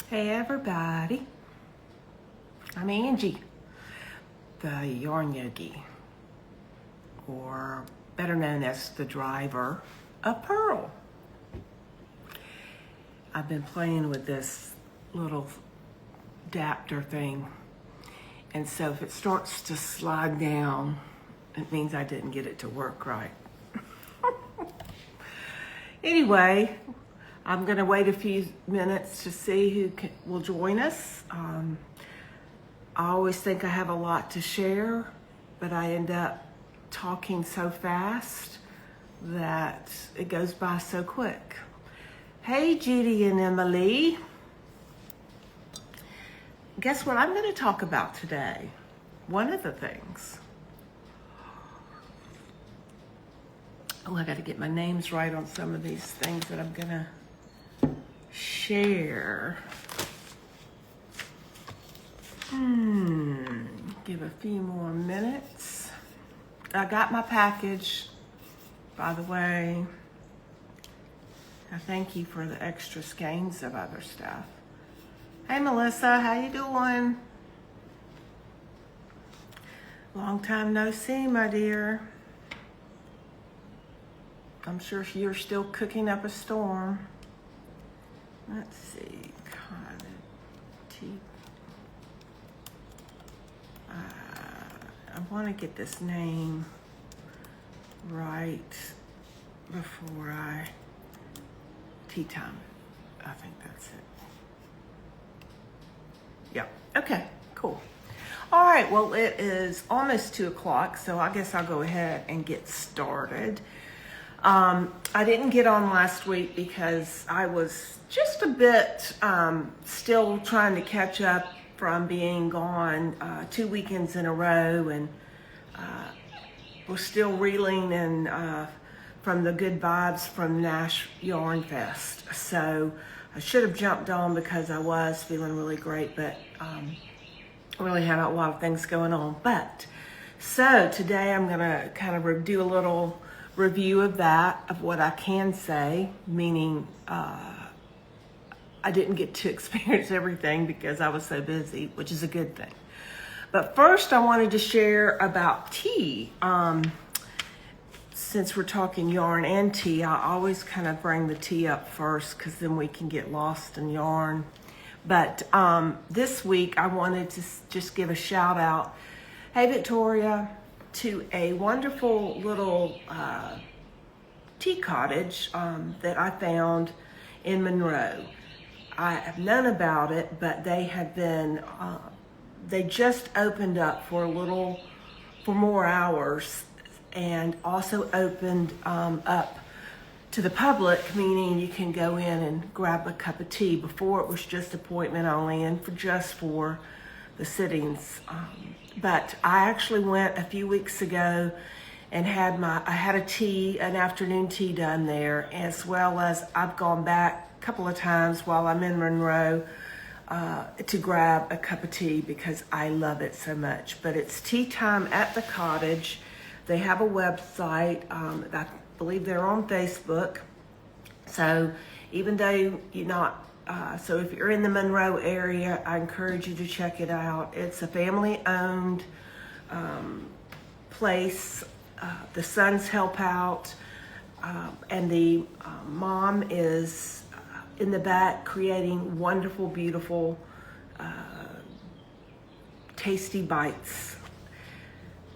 Hey everybody, I'm Angie, the Yarn Yogi, or better known as the driver of Pearl. I've been playing with this little adapter thing, and so if it starts to slide down, it means I didn't get it to work right. Anyway, I'm going to wait a few minutes to see who will join us. I always think I have a lot to share, but I end up talking so fast that it goes by so quick. Hey, Judy and Emily. Guess what I'm going to talk about today? One of the things. Oh, I got to get my names right on some of these things that I'm going to share. Give a few more minutes. I got my package, by the way. I thank you for the extra skeins of other stuff. Hey Melissa, how you doing? Long time no see, my dear. I'm sure you're still cooking up a storm. Let's see, Cottage. I want to get this name right before tea time. I think that's it. Yeah, okay, cool. All right, well, it is almost 2 o'clock, so I guess I'll go ahead and get started. I didn't get on last week because I was just a bit still trying to catch up from being gone 2 weekends in a row, and was still reeling and from the good vibes from Nash Yarn Fest. So I should have jumped on because I was feeling really great, but I really had a lot of things going on. But so today I'm gonna kind of do a little review of that, of what I can say, meaning I didn't get to experience everything because I was so busy, which is a good thing. But first I wanted to share about tea. Since we're talking yarn and tea, I always kind of bring the tea up first because then we can get lost in yarn. But this week I wanted to just give a shout out, hey Victoria, to a wonderful little tea cottage that I found in Monroe. I have known about it, but they have been, they just opened up for more hours, and also opened up to the public, meaning you can go in and grab a cup of tea. Before it was just appointment only and just for the sittings. But I actually went a few weeks ago and I had an afternoon tea done there, as well as I've gone back a couple of times while I'm in Monroe to grab a cup of tea because I love it so much. But it's tea time at the Cottage. They have a website. I believe they're on Facebook. So even though you're not, so if you're in the Monroe area, I encourage you to check it out. It's a family-owned place. The sons help out, and the mom is in the back creating wonderful, beautiful, tasty bites.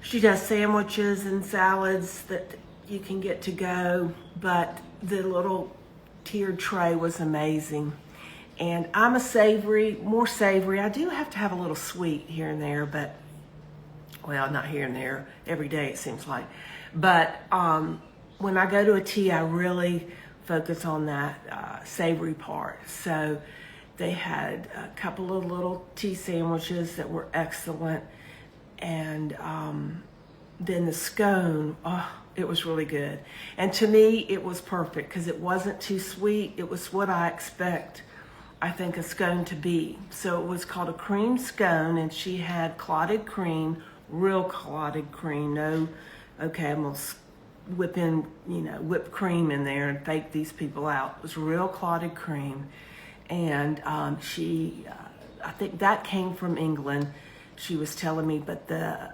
She does sandwiches and salads that you can get to go, but the little tiered tray was amazing. And I'm more savory. I do have to have a little sweet here and there, but, well, not here and there, every day it seems like. But when I go to a tea, I really focus on that savory part. So they had a couple of little tea sandwiches that were excellent. And then the scone, it was really good. And to me, it was perfect because it wasn't too sweet. It was what I expect, I think, a scone to be. So it was called a cream scone, and she had clotted cream, real clotted cream. No, okay, I'm gonna whip in, whipped cream in there and fake these people out. It was real clotted cream. and I think that came from England. She was telling me, but the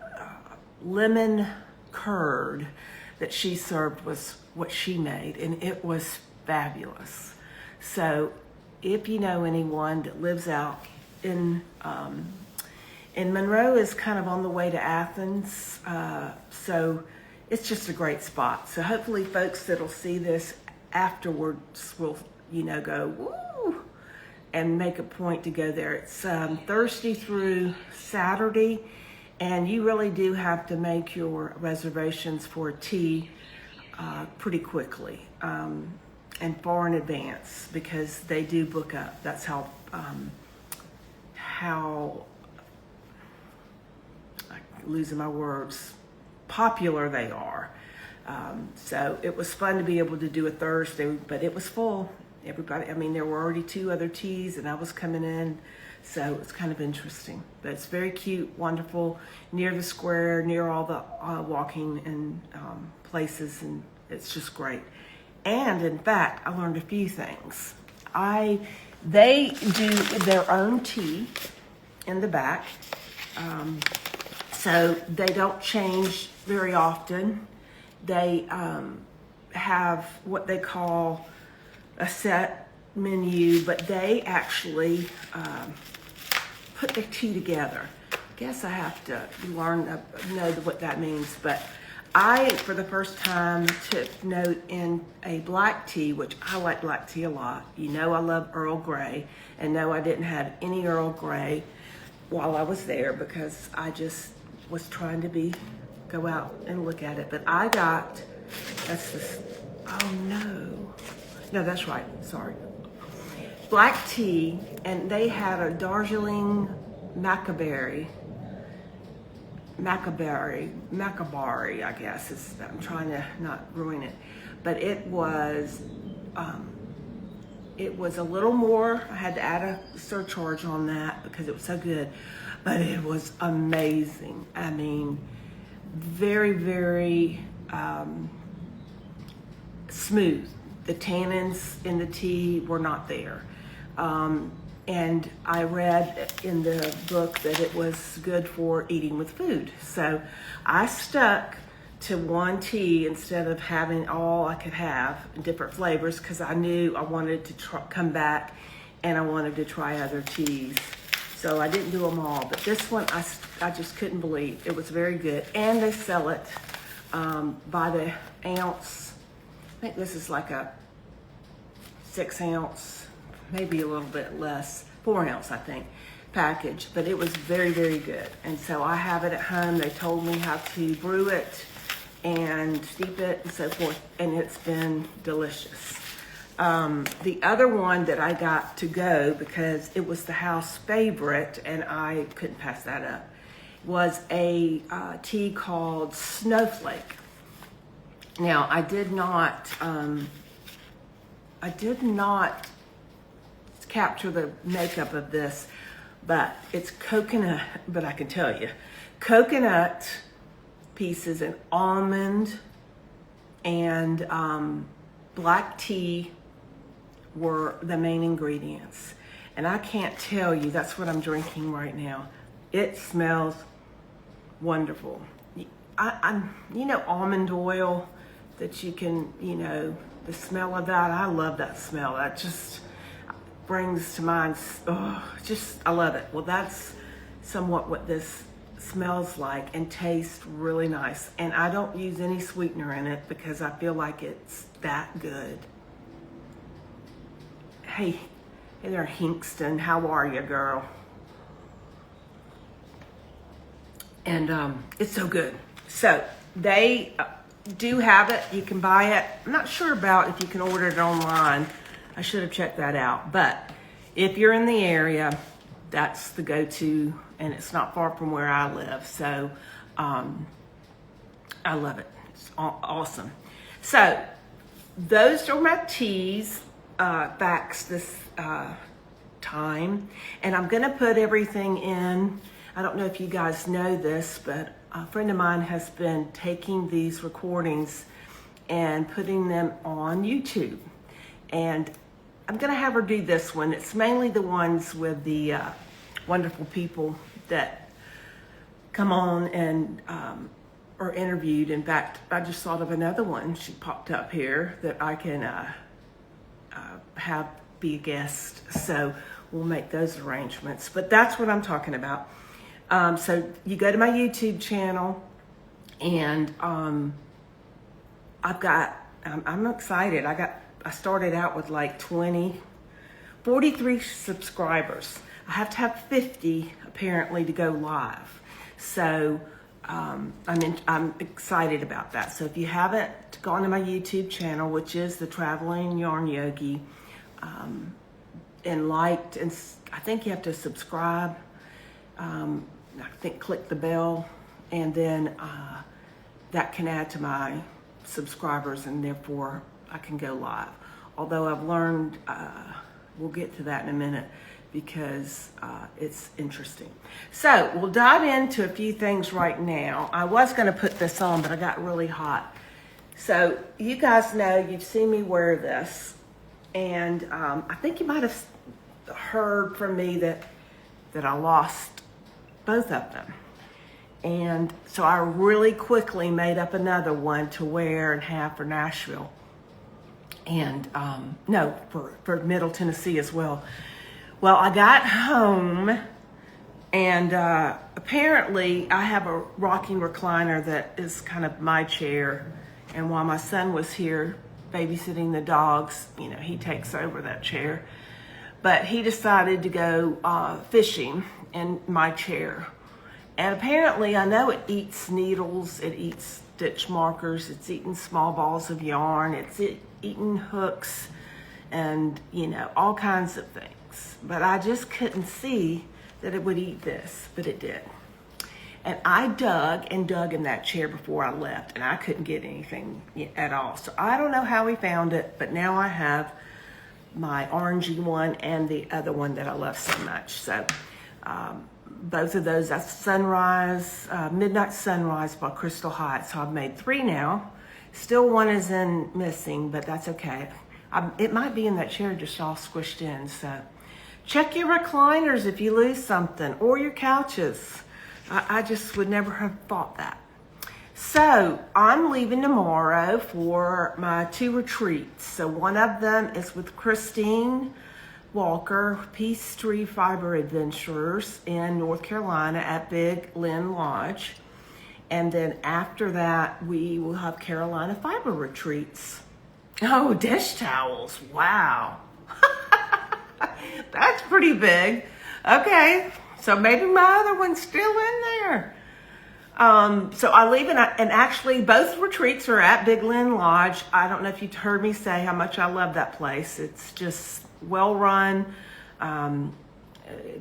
lemon curd that she served was what she made, and it was fabulous. So if you know anyone that lives out in Monroe, is kind of on the way to Athens, so it's just a great spot. So hopefully folks that'll see this afterwards will, go, woo, and make a point to go there. It's Thursday through Saturday, and you really do have to make your reservations for tea pretty quickly and far in advance, because they do book up. That's how I'm losing my words, popular they are. So it was fun to be able to do a Thursday, but it was full. Everybody, there were already 2 other teas, and I was coming in, so it's kind of interesting. But it's very cute, wonderful, near the square, near all the walking and places, and it's just great. And in fact, I learned a few things. They do their own tea in the back, so they don't change very often. They have what they know a set menu, but they actually put the tea together. I guess I have to know what that means, but I, for the first time, took note in a black tea, which I like black tea a lot. I love Earl Grey, and no, I didn't have any Earl Grey while I was there because I just was trying to go out and look at it. But I got, no, that's right, sorry. Black tea, and they had a Darjeeling Macabari, I guess. I'm trying to not ruin it. But it was a little more. I had to add a surcharge on that because it was so good. But it was amazing. Very, very smooth. The tannins in the tea were not there. And I read in the book that it was good for eating with food. So I stuck to one tea instead of having all I could have, different flavors, because I knew I wanted to come back and I wanted to try other teas. So I didn't do them all, but this one I just couldn't believe. It was very good. And they sell it by the ounce. I think this is like a 6 ounce, maybe a little bit less, 4 ounce, I think, package, but it was very, very good. And so I have it at home. They told me how to brew it and steep it and so forth, and it's been delicious. The other one that I got to go, because it was the house favorite and I couldn't pass that up, was a tea called Snowflake. Now, I did not capture the makeup of this, but it's coconut, but I can tell you, coconut pieces and almond and black tea were the main ingredients. And I can't tell you, that's what I'm drinking right now. It smells wonderful. Almond oil that you can, the smell of that, I love that smell. That just brings to mind, I love it. Well, that's somewhat what this smells like and tastes really nice. And I don't use any sweetener in it because I feel like it's that good. Hey there, Hinkston, how are you, girl? And it's so good. So they do have it. You can buy it. I'm not sure about if you can order it online. I should have checked that out. But if you're in the area, that's the go-to, and it's not far from where I live. So I love it. It's awesome. So those are my teas, facts this time. And I'm going to put everything in. I don't know if you guys know this, but a friend of mine has been taking these recordings and putting them on YouTube. And I'm gonna have her do this one. It's mainly the ones with the wonderful people that come on and are interviewed. In fact, I just thought of another one. She popped up here that I can have be a guest. So we'll make those arrangements. But that's what I'm talking about. So you go to my YouTube channel, and I'm excited. I started out with like 43 subscribers. I have to have 50 apparently to go live. So I'm excited about that. So if you haven't gone to my YouTube channel, which is the Traveling Yarn Yogi, and liked, and I think you have to subscribe. I think click the bell, and then that can add to my subscribers, and therefore I can go live. Although I've learned, we'll get to that in a minute, because it's interesting. So we'll dive into a few things right now. I was going to put this on, but I got really hot. So you guys know, you've seen me wear this, and I think you might have heard from me that I lost both of them. And so I really quickly made up another one to wear and have for Nashville. And no, for Middle Tennessee as well. Well, I got home, and apparently I have a rocking recliner that is kind of my chair. And while my son was here babysitting the dogs, you know, he takes over that chair. But he decided to go fishing in my chair. And apparently, I know it eats needles, it eats stitch markers, it's eating small balls of yarn, it's eating hooks, and, you know, all kinds of things. But I just couldn't see that it would eat this, but it did. And I dug and dug in that chair before I left, and I couldn't get anything at all. So I don't know how he found it, but now I have my orangey one and the other one that I love so much. So both of those, that's Sunrise, Midnight Sunrise by Crystal Heights. So I've made 3 now. Still one is missing, but that's okay. It might be in that chair just all squished in. So check your recliners if you lose something, or your couches. I just would never have thought that. So I'm leaving tomorrow for my 2 retreats. So one of them is with Christine Walker, Peacetree Fiber Adventurers in North Carolina at Big Lynn Lodge. And then after that, we will have Carolina Fiber Retreats. Oh, dish towels. Wow. That's pretty big. Okay. So maybe my other one's still in there. So I leave, and actually both retreats are at Big Lynn Lodge. I don't know if you've heard me say how much I love that place. It's just well run.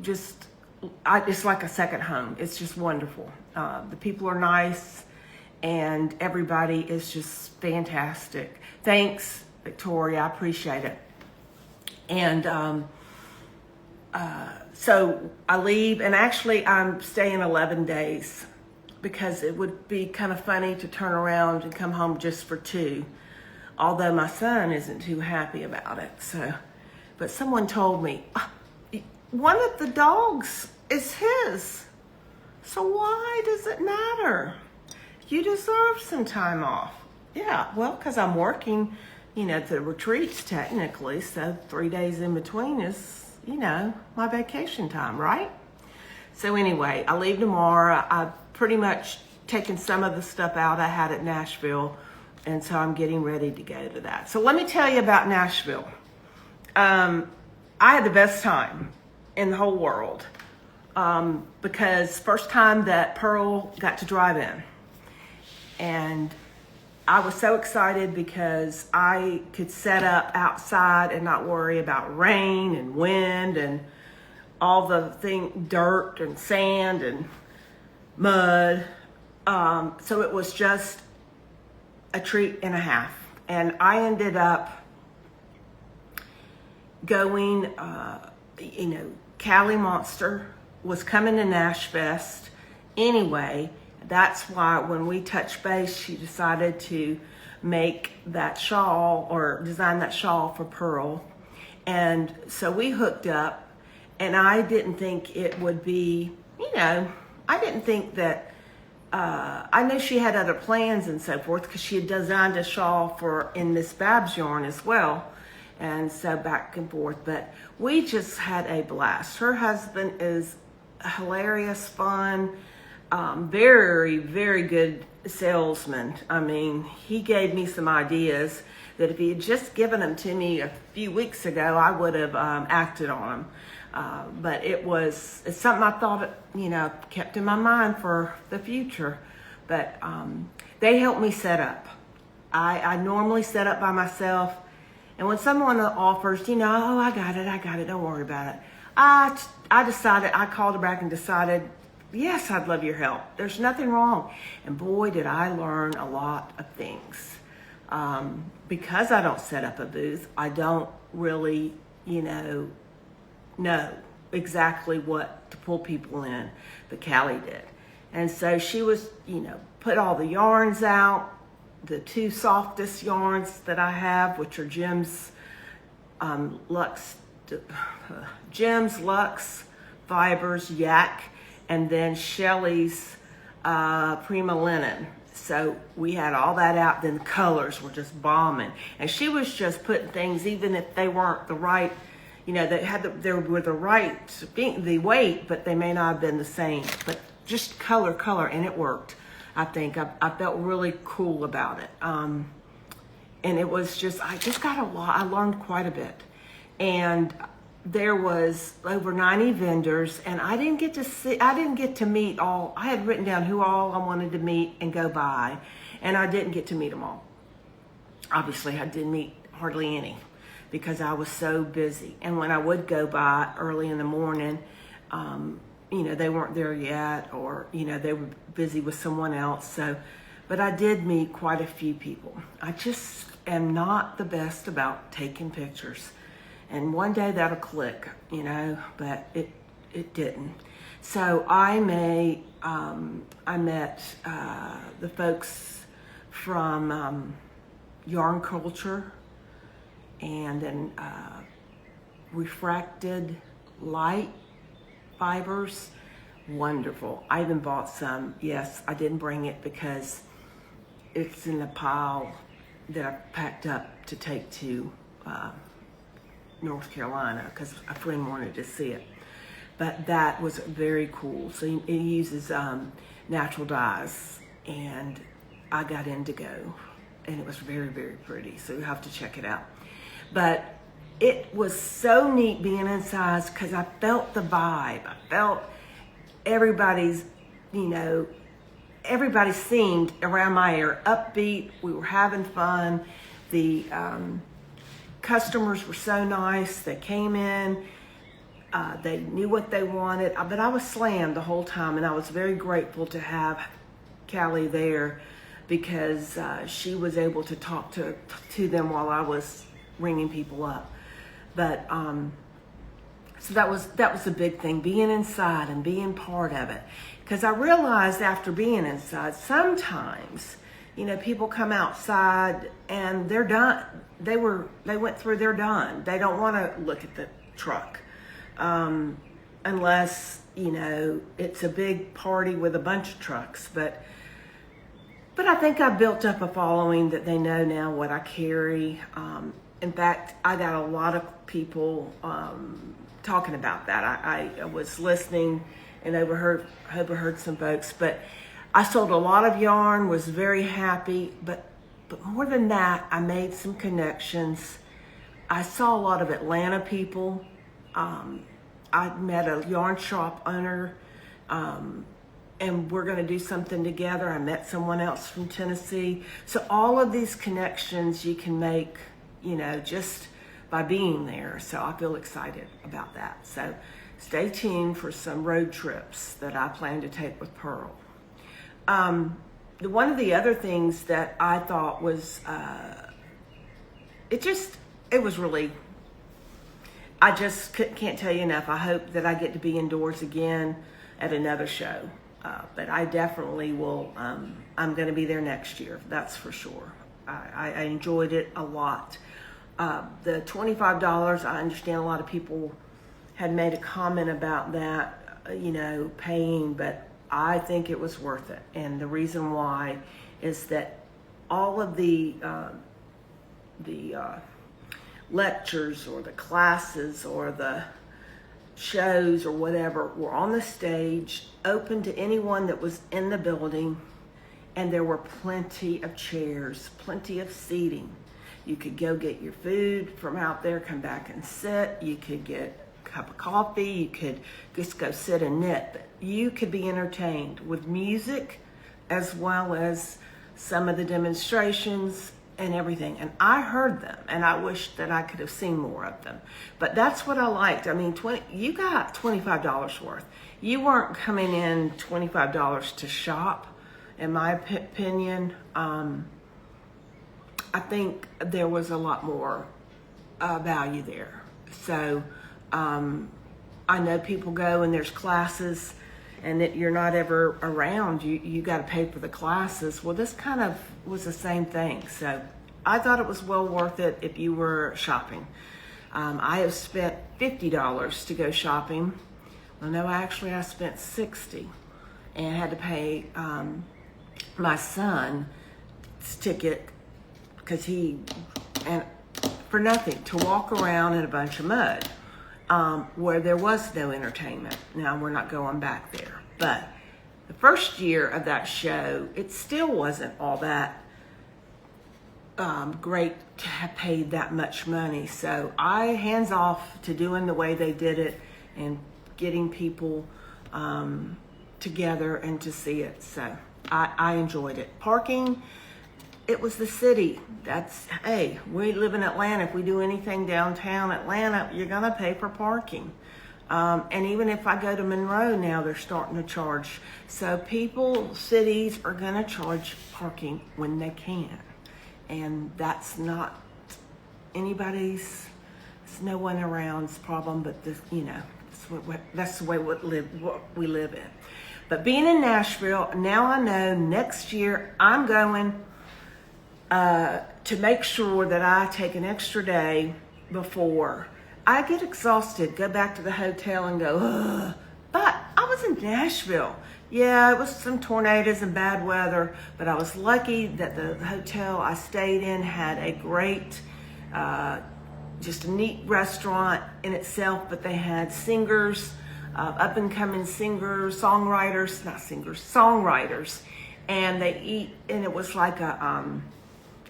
It's like a second home. It's just wonderful. The people are nice, and everybody is just fantastic. Thanks, Victoria. I appreciate it. And so I leave, and actually I'm staying 11 days because it would be kind of funny to turn around and come home just for 2, although my son isn't too happy about it. So, but someone told me, one of the dogs is his, so why does it matter? You deserve some time off. Yeah, well, because I'm working, you know, the retreats technically, so 3 days in between is, you know, my vacation time, right? So anyway, I leave tomorrow. I've pretty much taken some of the stuff out I had at Nashville, and so I'm getting ready to go to that. So let me tell you about Nashville. I had the best time in the whole world because first time that Pearl got to drive in, and I was so excited because I could set up outside and not worry about rain and wind and all the dirt and sand and mud. So it was just a treat and a half. And I ended up going, Callie Monster was coming to Nash Fest anyway. That's why when we touched base, she decided to make that shawl or design that shawl for Pearl. And so we hooked up, and I didn't think it would be, I didn't think that, I know she had other plans and so forth because she had designed a shawl in Miss Bab's yarn as well. And so back and forth, but we just had a blast. Her husband is hilarious, fun, very, very good salesman. I mean, he gave me some ideas that if he had just given them to me a few weeks ago, I would have acted on them. But it's something I thought, kept in my mind for the future. But they helped me set up. I normally set up by myself. And when someone offers, oh, I got it, don't worry about it. I called her back and decided, yes, I'd love your help. There's nothing wrong. And boy, did I learn a lot of things. Because I don't set up a booth, I don't really, know exactly what to pull people in, but Callie did. And so she was, put all the yarns out, the two softest yarns that I have, which are Jim's Luxe Fibers, Yak, and then Shelly's Prima Linen. So we had all that out, then the colors were just bombing. And she was just putting things, even if they weren't the right, they were the weight, but they may not have been the same. But just color, and it worked. I think I felt really cool about it. And it was I just got a lot. I learned quite a bit. And there was over 90 vendors, and I didn't get to meet all. I had written down who all I wanted to meet and go by, and I didn't get to meet them all. Obviously, I didn't meet hardly any because I was so busy. And when I would go by early in the morning, they weren't there yet, or, they were busy with someone else. So, but I did meet quite a few people. I just am not the best about taking pictures. And one day that'll click, but it didn't. So I met the folks from Yarn Culture, and then Refracted Light Fibers. Wonderful. I even bought some. Yes, I didn't bring it because it's in a pile that I packed up to take to North Carolina because a friend wanted to see it. But that was very cool. So it uses natural dyes, and I got indigo, and it was very, very pretty. So you have to check it out. But it was so neat being inside because I felt the vibe. I felt everybody's, everybody seemed around my area upbeat. We were having fun. The customers were so nice. They came in. They knew what they wanted. But I was slammed the whole time, and I was very grateful to have Callie there because she was able to talk to them while I was ringing people up. But so that was a big thing, being inside and being part of it. Because I realized after being inside, sometimes, people come outside and they're done. They went through, they're done. They don't want to look at the truck. Unless, it's a big party with a bunch of trucks. But I think I built up a following that they know now what I carry. In fact, I got a lot of people talking about that. I was listening and overheard some folks, but I sold a lot of yarn, was very happy, but more than that, I made some connections. I saw a lot of Atlanta people. I met a yarn shop owner, and we're going to do something together. I met someone else from Tennessee. So all of these connections you can make, just by being there. So I feel excited about that. So stay tuned for some road trips that I plan to take with Pearl. One of the other things that I thought was, it was really, I just can't tell you enough. I hope that I get to be indoors again at another show. But I definitely will, I'm going to be there next year. That's for sure. I enjoyed it a lot. The $25, I understand a lot of people had made a comment about that, paying, but I think it was worth it. And the reason why is that all of the lectures or the classes or the shows or whatever were on the stage, open to anyone that was in the building, and there were plenty of chairs, plenty of seating. You could go get your food from out there, come back and sit. You could get a cup of coffee. You could just go sit and knit. But you could be entertained with music as well as some of the demonstrations and everything. And I heard them, and I wish that I could have seen more of them. But that's what I liked. I mean, you got $25 worth. You weren't coming in $25 to shop, in my opinion. I think there was a lot more value there. So I know people go and there's classes and that you're not ever around. You got to pay for the classes. Well, this kind of was the same thing. So I thought it was well worth it if you were shopping. I have spent $50 to go shopping. Well, no, actually I spent $60 and had to pay my son's ticket because for nothing, to walk around in a bunch of mud where there was no entertainment. Now we're not going back there, but the first year of that show, it still wasn't all that great to have paid that much money. So I hands off to doing the way they did it and getting people together and to see it. So I enjoyed it. Parking, it was the city. Hey, we live in Atlanta. If we do anything downtown Atlanta, you're gonna pay for parking. And even if I go to Monroe now, they're starting to charge. So cities are gonna charge parking when they can. And that's not it's no one around's problem, but that's the way what we live in. But being in Nashville, now I know next year I'm going to make sure that I take an extra day before. I get exhausted, go back to the hotel and go, ugh. But I was in Nashville. Yeah, it was some tornadoes and bad weather, but I was lucky that the hotel I stayed in had a great, just a neat restaurant in itself, but they had singers, up and coming songwriters, and they eat, and it was like a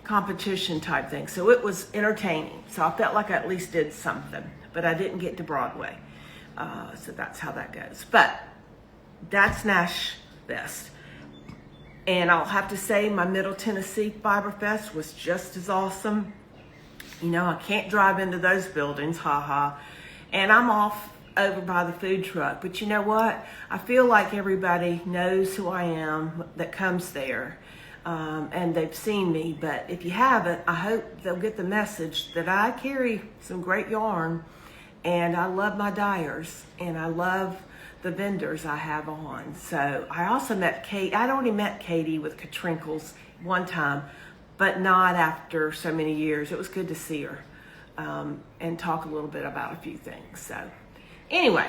competition type thing. So it was entertaining. So I felt like I at least did something, but I didn't get to Broadway. So that's how that goes. But that's Nash Fest. And I'll have to say my Middle Tennessee Fiber Fest was just as awesome. I can't drive into those buildings, haha. And I'm off over by the food truck. But you know what? I feel like everybody knows who I am that comes there. And they've seen me, but if you haven't, I hope they'll get the message that I carry some great yarn, and I love my dyers, and I love the vendors I have on. So I also met Kate. I'd already met Katie with Katrinkles one time, but not after so many years. It was good to see her and talk a little bit about a few things. So anyway,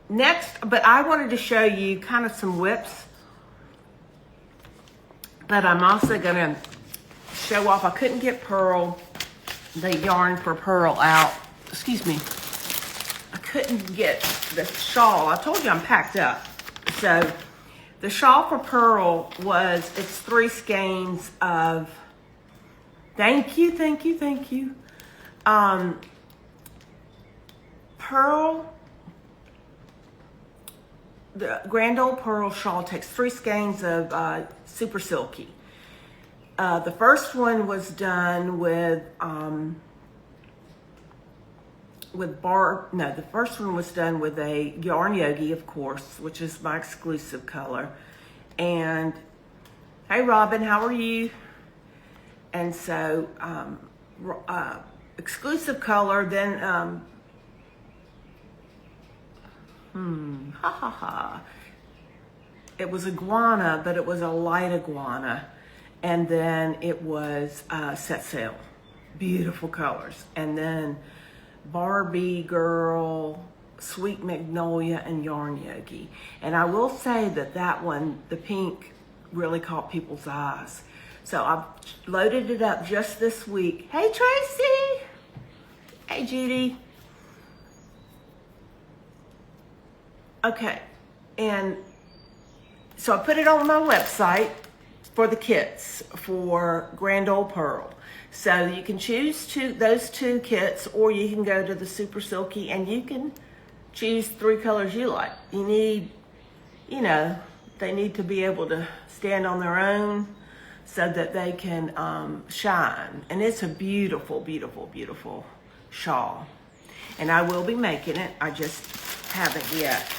next, but I wanted to show you kind of some whips. But I'm also going to show off, I couldn't get Pearl, the yarn for Pearl out. Excuse me. I couldn't get the shawl. I told you I'm packed up. So the shawl for Pearl it's 3 skeins of, thank you. Pearl, the Grand Old Pearl shawl takes 3 skeins of super silky. The first one was done with the first one was done with a Yarn Yogi, of course, which is my exclusive color. And hey Robin, how are you? And so exclusive color, then it was iguana, but it was a light iguana, and then it was set sail. Beautiful colors. And then Barbie Girl, Sweet Magnolia, and Yarn Yogi. And I will say that that one, the pink, really caught people's eyes. So I've loaded it up just this week. Hey, Tracy. Hey, Judy. Okay. And so I put it on my website for the kits for Grand Old Pearl. So you can choose those two kits, or you can go to the Super Silky and you can choose 3 colors you like. You need, you know, they need to be able to stand on their own so that they can shine. And it's a beautiful, beautiful, beautiful shawl. And I will be making it. I just haven't yet.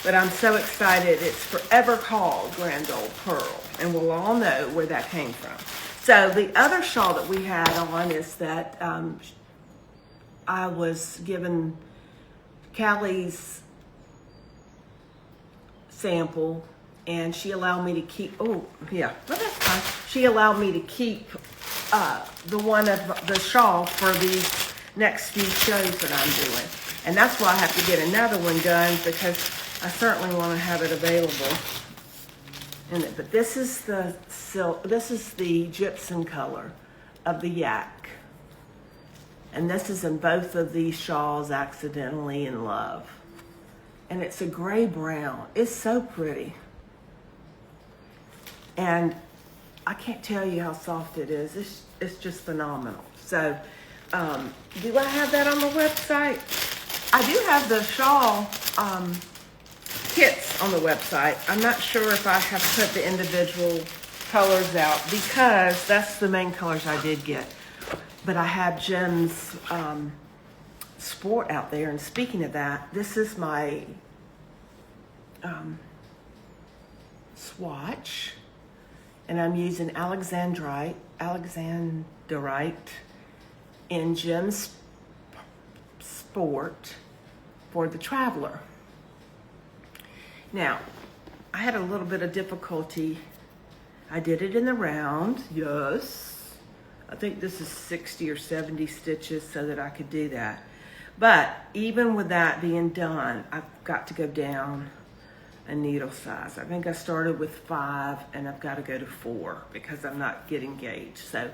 But I'm so excited. It's forever called Grand Old Pearl. And we'll all know where that came from. So the other shawl that we had on is that I was given Callie's sample, and she allowed me to keep, oh yeah, well, that's fine. She allowed me to keep the one of the shawl for these next few shows that I'm doing. And that's why I have to get another one done, because I certainly want to have it available. But this is the silk, this is the gypsum color of the yak. And this is in both of these shawls, Accidentally in Love. And it's a gray brown. It's so pretty. And I can't tell you how soft it is. It's just phenomenal. So, do I have that on the website? I do have the shawl kits on the website. I'm not sure if I have put the individual colors out, because that's the main colors I did get. But I have Jim's Sport out there. And speaking of that, this is my swatch. And I'm using Alexandrite in Jim's Sport for the Traveler. Now, I had a little bit of difficulty. I did it in the round, yes. I think this is 60 or 70 stitches so that I could do that. But even with that being done, I've got to go down a needle size. I think I started with 5 and I've got to go to 4 because I'm not getting gauge. So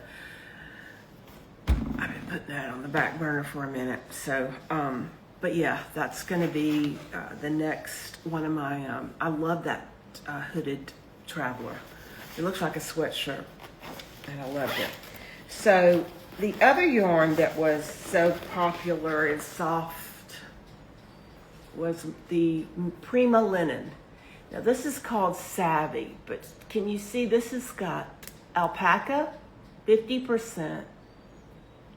I've been putting that on the back burner for a minute. So, but yeah, that's going to be the next one of my, I love that hooded Traveler. It looks like a sweatshirt and I loved it. So the other yarn that was so popular and soft was the Prima Linen. Now this is called Savvy, but can you see this has got alpaca, 50%,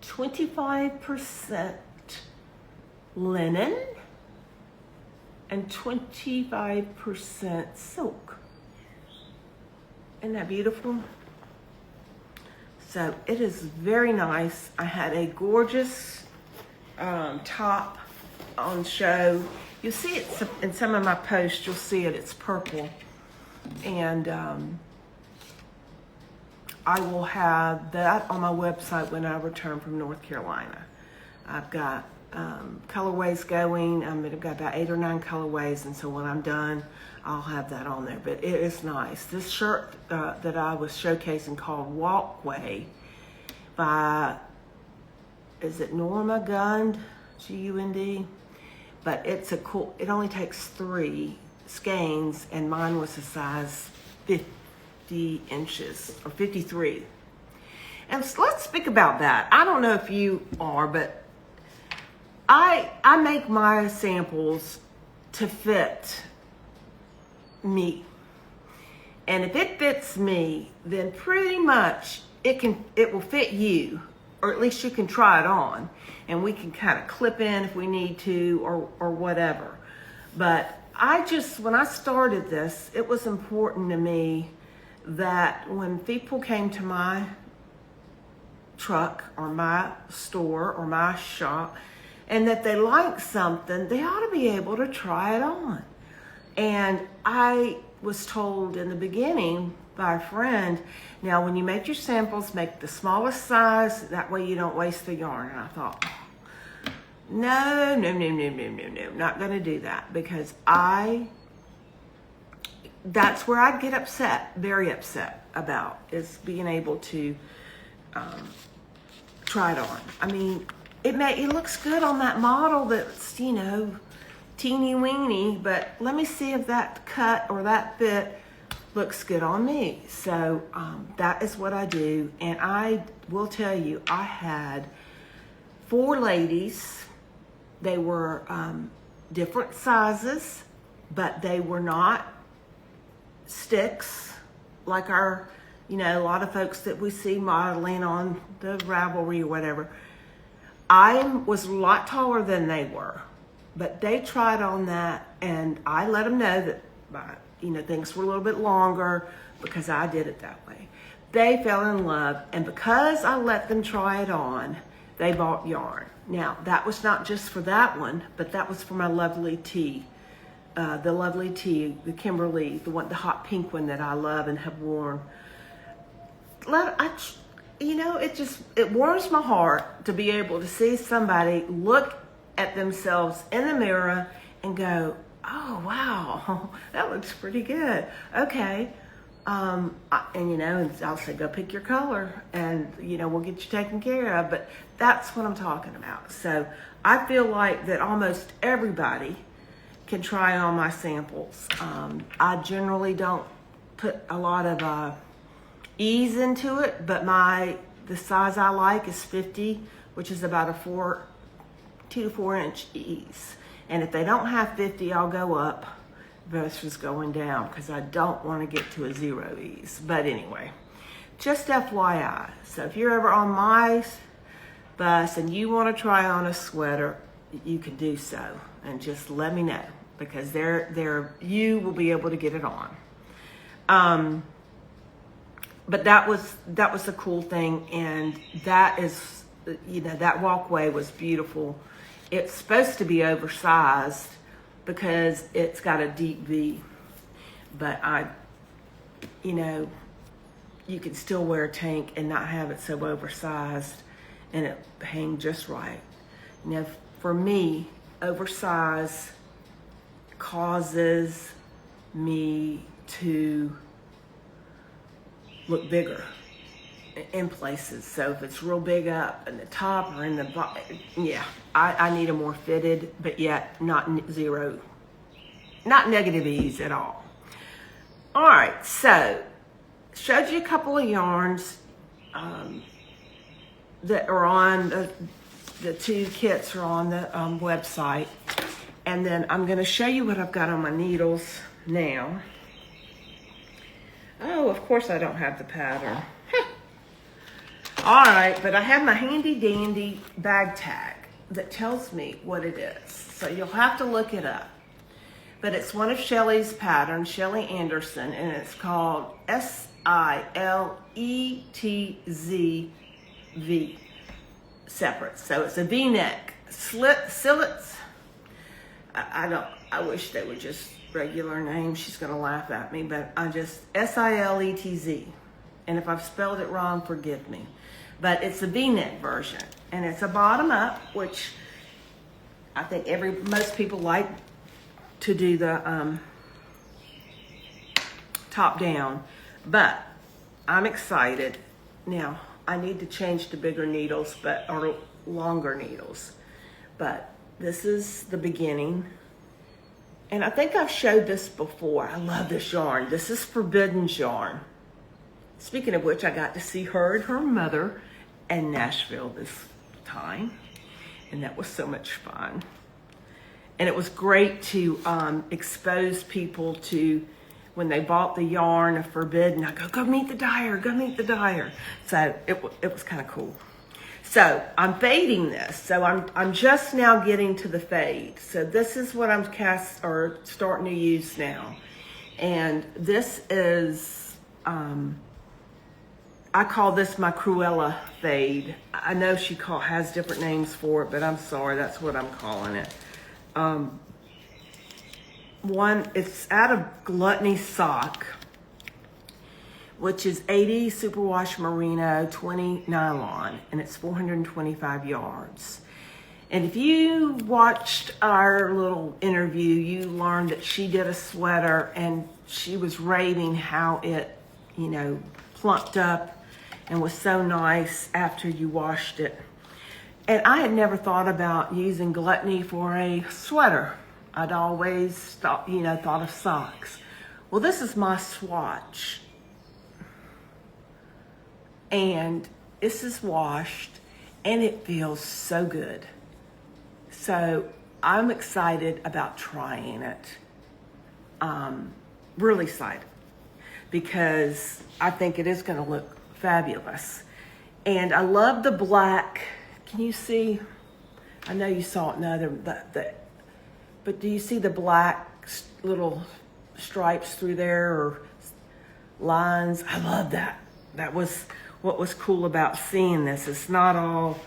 25% linen, and 25% silk. Isn't that beautiful? So it is very nice. I had a gorgeous top on show. You'll see it in some of my posts. You'll see it. It's purple. And I will have that on my website when I return from North Carolina. I've got colorways going. I've got about 8 or 9 colorways. And so when I'm done, I'll have that on there. But it is nice. This shirt that I was showcasing called Walkway by, is it Norma Gund? G-U-N-D? But it's a cool, it only takes 3 skeins, and mine was a size 50 inches, or 53. And so let's speak about that. I don't know if you are, but I make my samples to fit me. And if it fits me, then pretty much it will fit you, or at least you can try it on, and we can kind of clip in if we need to, or whatever. But when I started this, it was important to me that when people came to my truck or my store or my shop and that they like something, they ought to be able to try it on. And I was told in the beginning by a friend, now when you make your samples, make the smallest size, that way you don't waste the yarn. And I thought, no, not gonna do that, because that's where I'd get upset, very upset about, is being able to try it on. I mean, it looks good on that model that's, you know, teeny weeny, but let me see if that cut or that fit looks good on me. So that is what I do. And I will tell you, I had 4 ladies. They were different sizes, but they were not sticks like our, you know, a lot of folks that we see modeling on the Ravelry or whatever. I was a lot taller than they were, but they tried on that, and I let them know that, you know, things were a little bit longer because I did it that way. They fell in love, and because I let them try it on, they bought yarn. Now, that was not just for that one, but that was for my lovely tee. The lovely tee, the Kimberly, the hot pink one that I love and have worn. You know, it warms my heart to be able to see somebody look at themselves in the mirror and go, oh, wow, that looks pretty good. Okay. And, you know, and I'll say, go pick your color and, you know, we'll get you taken care of. But that's what I'm talking about. So I feel like that almost everybody can try on my samples. I generally don't put a lot of ease into it, but the size I like is 50, which is about a 2 to 4 inch ease. And if they don't have 50, I'll go up versus going down, because I don't want to get to a 0 ease. But anyway, just FYI. So if you're ever on my bus and you want to try on a sweater, you can do so, and just let me know, because you will be able to get it on. But that was the cool thing, and that is, you know, that walkway was beautiful. It's supposed to be oversized because it's got a deep V, but you know, you can still wear a tank and not have it so oversized, and it hang just right. Now, for me, oversized causes me to look bigger in places. So if it's real big up in the top or in the bottom, yeah, I need a more fitted, but yet not negative ease at all. All right, so showed you a couple of yarns that are on the 2 kits are on the website, and then I'm going to show you what I've got on my needles now. Oh, of course I don't have the pattern. All right, but I have my handy dandy bag tag that tells me what it is. So you'll have to look it up. But it's one of Shelly's patterns, Shelly Anderson, and it's called SILETZ separate. So it's a V-neck, slits. I wish they were just regular names. She's gonna laugh at me, but I just SILETZ. And if I've spelled it wrong, forgive me. But it's a V-neck version, and it's a bottom up, which I think most people like to do the top down. But I'm excited. Now I need to change to bigger needles, or longer needles. But this is the beginning. And I think I've showed this before. I love this yarn. This is Forbidden's yarn. Speaking of which, I got to see her and her mother in Nashville this time, and that was so much fun. And it was great to expose people to, when they bought the yarn of Forbidden, I go meet the dyer, go meet the dyer. So it was kind of cool. So I'm fading this. So I'm just now getting to the fade. So this is what I'm starting to use now. And this is, I call this my Cruella fade. I know she has different names for it, but I'm sorry, that's what I'm calling it. one, it's out of Gluttony Sock, which is 80 superwash merino, 20 nylon, and it's 425 yards. And if you watched our little interview, you learned that she did a sweater and she was raving how it, you know, plumped up and was so nice after you washed it. And I had never thought about using Gluttony for a sweater. I'd always thought of socks. Well, this is my swatch. And this is washed and it feels so good. So I'm excited about trying it. Really excited because I think it is going to look fabulous. And I love the black. Can you see? I know you saw it in other, but do you see the black little stripes through there or lines? I love that. That was what was cool about seeing this. It's not all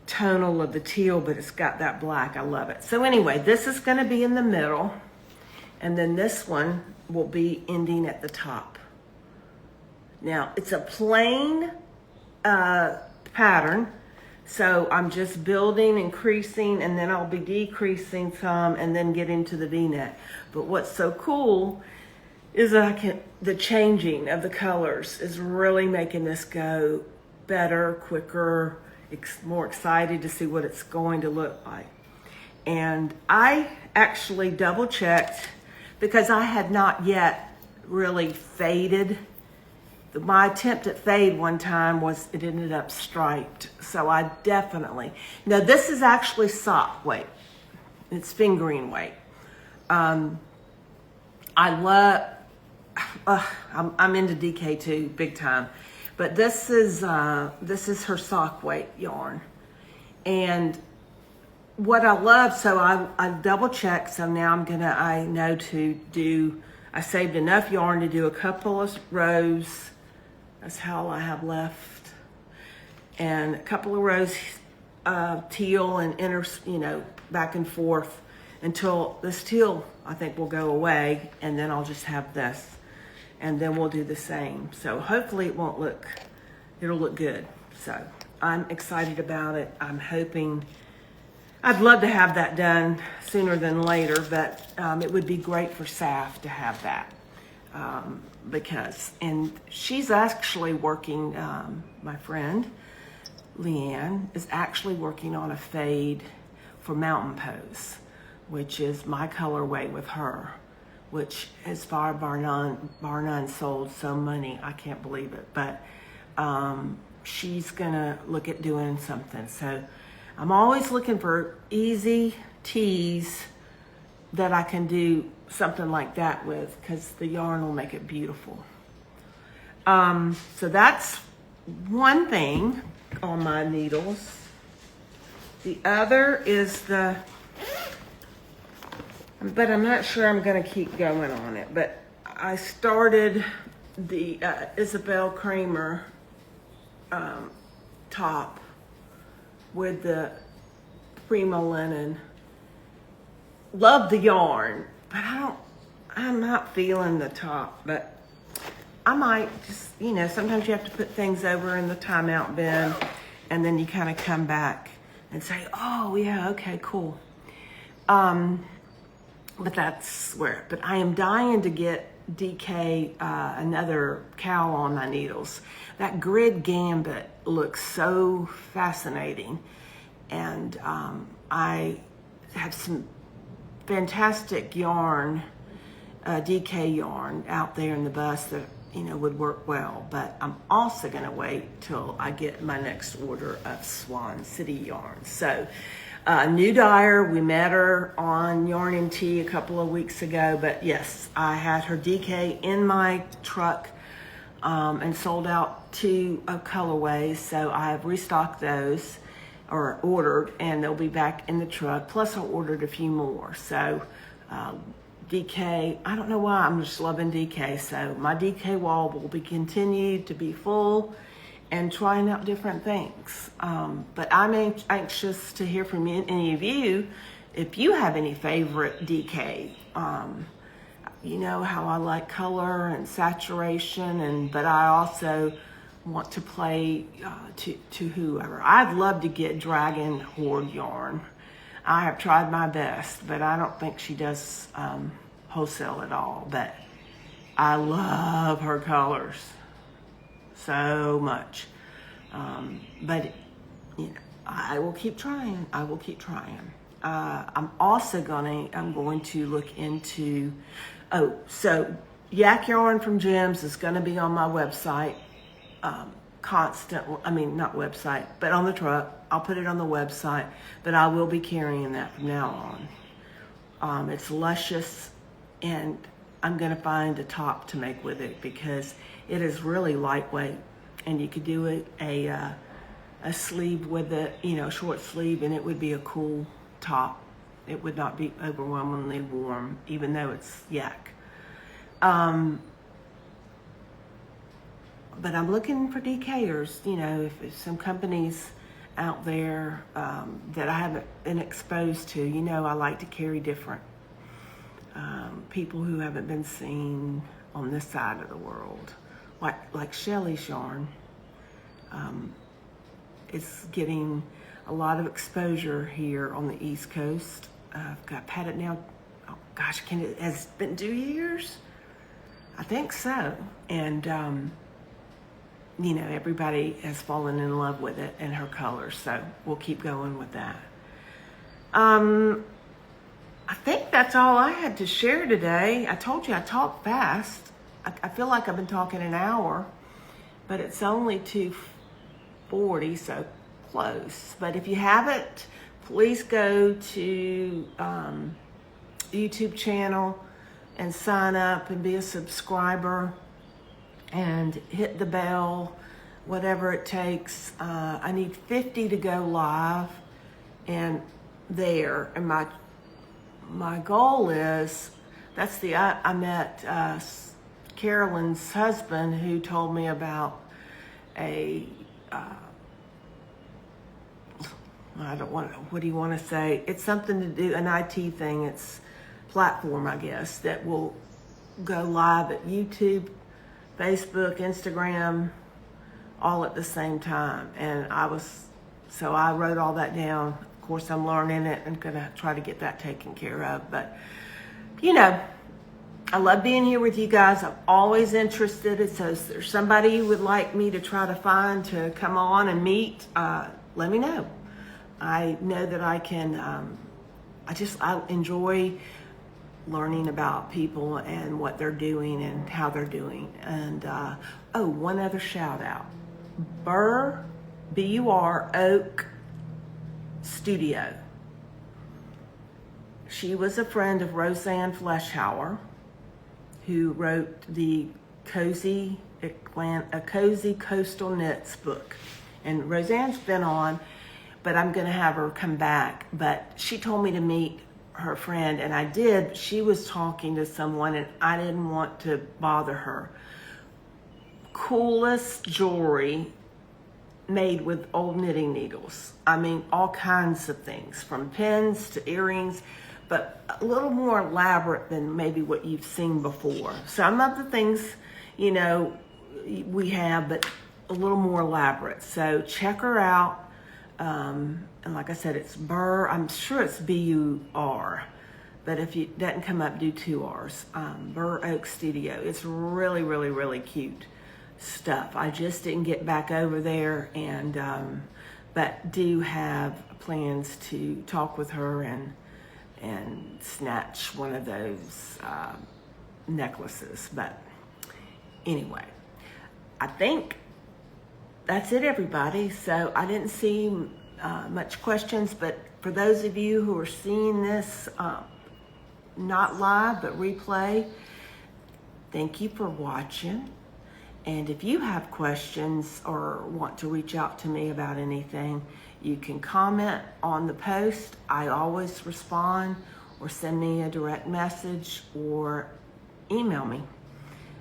tonal of the teal, but it's got that black. I love it. So anyway, this is going to be in the middle, and then this one will be ending at the top. Now, it's a plain pattern, so I'm just building, increasing, and then I'll be decreasing some and then get into the V-neck. But what's so cool is that the changing of the colors is really making this go better, quicker, more excited to see what it's going to look like. And I actually double checked because I had not yet really faded. My attempt at fade one time was it ended up striped. So I definitely, now this is actually sock weight. It's fingering weight. I love, I'm into DK too, big time. But this is her sock weight yarn. And what I love, so I double checked, so now I know to do, I saved enough yarn to do a couple of rows. That's how I have left. And a couple of rows teal and back and forth until this teal, I think, will go away, and then I'll just have this. And then we'll do the same. So hopefully it'll look good. So I'm excited about it. I'm hoping, I'd love to have that done sooner than later, but it would be great for Saf to have that. And she's actually working, my friend, Lynn, is actually working on a fade for Mountain Pose, which is my colorway with her, which has far bar none sold so many. I can't believe it. But she's gonna look at doing something. So I'm always looking for easy tees that I can do something like that with, because the yarn will make it beautiful. So that's one thing on my needles. The other is but I'm not sure I'm going to keep going on it. But I started the Isabel Kramer top with the Prima linen. Love the yarn, but I'm not feeling the top. But I might just, sometimes you have to put things over in the timeout bin, and then you kind of come back and say, oh yeah, okay, cool. But that's where, but I am dying to get DK another cowl on my needles. That grid gambit looks so fascinating. And I have some fantastic yarn, DK yarn out there in the bus that, would work well. But I'm also gonna wait till I get my next order of Swan City yarn. So, new dyer, we met her on Yarn and Tea a couple of weeks ago, but yes, I had her DK in my truck and sold out 2 colorways, so I have restocked those, or ordered, and they'll be back in the truck. Plus I ordered a few more. So DK, I don't know why, I'm just loving DK. So my DK wall will be continued to be full and trying out different things. But I'm anxious to hear from any of you if you have any favorite DK, you know how I like color and saturation, but I also want to play to whoever. I'd love to get Dragon Horde yarn. I have tried my best, but I don't think she does wholesale at all. But I love her colors so much. But you know, I will keep trying. I will keep trying. I'm going to look into. Oh, so Yak Yarn from Gems is going to be on my website. Not website, but on the truck. I'll put it on the website, but I will be carrying that from now on. It's luscious, and I'm going to find a top to make with it because it is really lightweight, and you could do it a sleeve with it, you know, short sleeve, and it would be a cool top. It would not be overwhelmingly warm, even though it's yak. But I'm looking for DKers, you know, if some companies out there that I haven't been exposed to. You know, I like to carry different people who haven't been seen on this side of the world. Like Shelly's yarn. It's getting a lot of exposure here on the East Coast. I've had it now, oh gosh, has it been 2 years? I think so. And, you know, everybody has fallen in love with it and her colors, so we'll keep going with that. I think that's all I had to share today. I told you I talk fast. I feel like I've been talking an hour, but it's only 2:40, so close. But if you haven't, please go to the YouTube channel and sign up and be a subscriber and hit the bell, whatever it takes. I need 50 to go live and there. And my goal is, I met Carolyn's husband who told me about what do you want to say? It's something to do, an IT thing. It's platform, I guess, that will go live at YouTube, Facebook, Instagram, all at the same time. And so I wrote all that down. Of course, I'm learning it and gonna try to get that taken care of. But, you know, I love being here with you guys. I'm always interested. So if there's somebody you would like me to try to find to come on and meet, let me know. I know that I can, I enjoy learning about people and what they're doing and how they're doing. And, one other shout out. Burr, B-U-R, Oak Studio. She was a friend of Roseanne Fleshauer, who wrote the Cozy Coastal Knits book. And Roseanne's been on, but I'm going to have her come back. But she told me to meet her friend, and I did. She was talking to someone, and I didn't want to bother her. Coolest jewelry made with old knitting needles. I mean, all kinds of things, from pins to earrings, but a little more elaborate than maybe what you've seen before. Some of the things, you know, we have, but a little more elaborate. So check her out. And like I said, it's Burr. I'm sure it's B-U-R, but if it doesn't come up, do 2 R's. Burr Oak Studio. It's really, really, really cute stuff. I just didn't get back over there, and but do have plans to talk with her and snatch one of those necklaces. But anyway, I think that's it, everybody. So I didn't see much questions, but for those of you who are seeing this not live but replay, thank you for watching. And if you have questions or want to reach out to me about anything, you can comment on the post. I always respond, or send me a direct message or email me.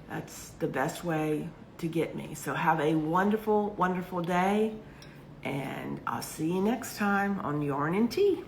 That's the best way to get me. So have a wonderful, wonderful day, and I'll see you next time on Yarn and Tea.